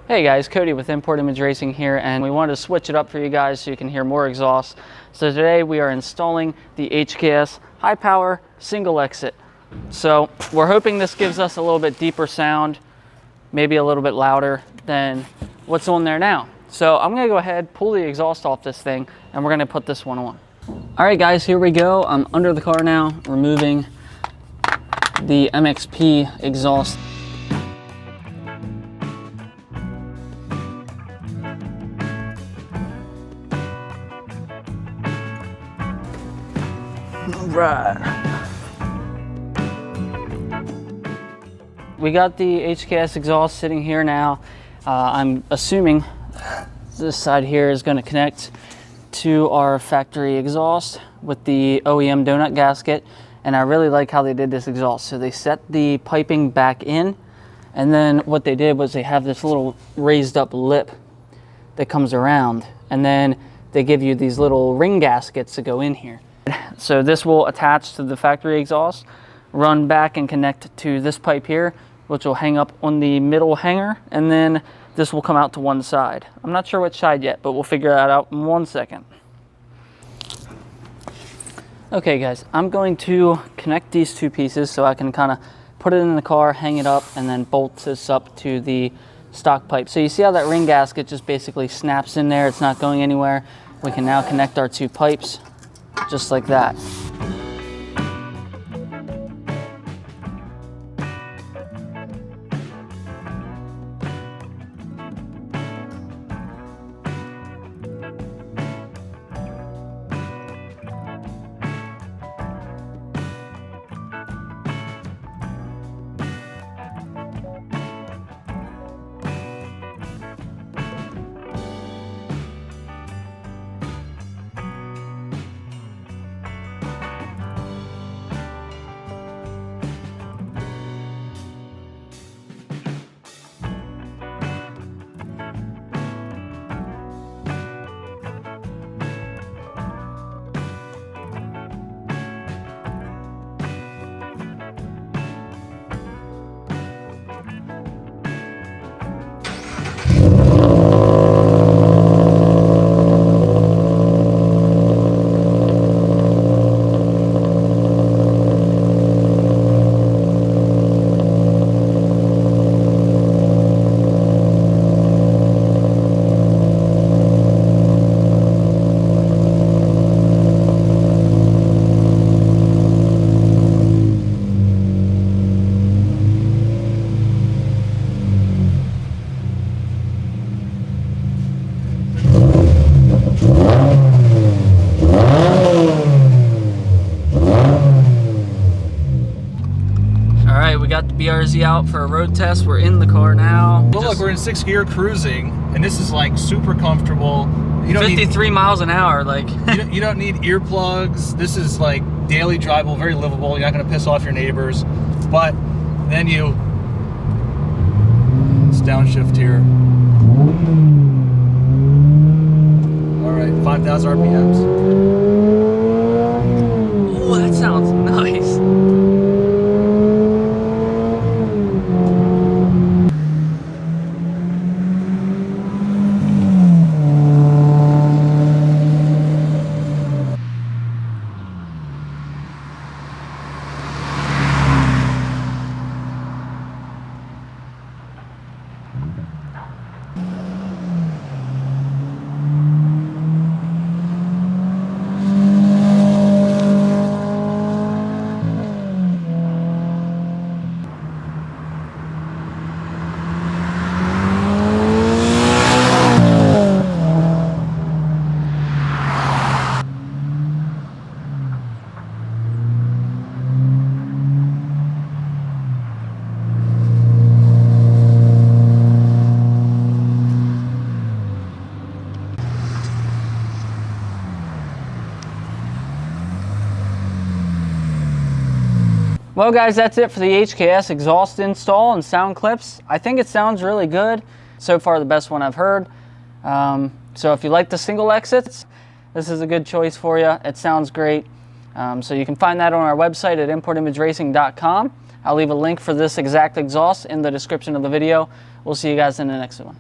Hey guys, Cody with Import Image Racing here, and we wanted to switch it up for you guys so you can hear more exhaust. So today we are installing the HKS high power single exit. So we're hoping this gives us a little bit deeper sound, maybe a little bit louder than what's on there now. So I'm gonna go ahead, pull the exhaust off this thing, and we're gonna put this one on. All right guys, here we go. I'm under the car now, removing the MXP exhaust. Right. We got the HKS exhaust sitting here now. I'm assuming this side here is going to connect to our factory exhaust with the OEM donut gasket, and I really like how they did this exhaust. So they set the piping back in, and then what they did was they have this little raised up lip that comes around, and then they give you these little ring gaskets to go in here. So this will attach to the factory exhaust, run back and connect to this pipe here, which will hang up on the middle hanger, and then this will come out to one side. I'm not sure which side yet, but we'll figure that out in 1 second. Okay guys, I'm going to connect these two pieces so I can kind of put it in the car, hang it up, and then bolt this up to the stock pipe. So you see how that ring gasket just basically snaps in there, it's not going anywhere. We can now connect our two pipes just like that. We got the BRZ out for a road test. We're in the car now. Well, look, we're in 6th gear cruising, and this is like super comfortable. You don't 53 miles an hour, like. you don't need earplugs. This is like daily drivable, very livable. You're not going to piss off your neighbors. But then let's downshift here. All right, 5,000 RPMs. Oh, that sounds nice. Well guys, that's it for the HKS exhaust install and sound clips. I think it sounds really good. So far the best one I've heard. So if you like the single exits, this is a good choice for you. It sounds great. So you can find that on our website at importimageracing.com. I'll leave a link for this exact exhaust in the description of the video. We'll see you guys in the next one.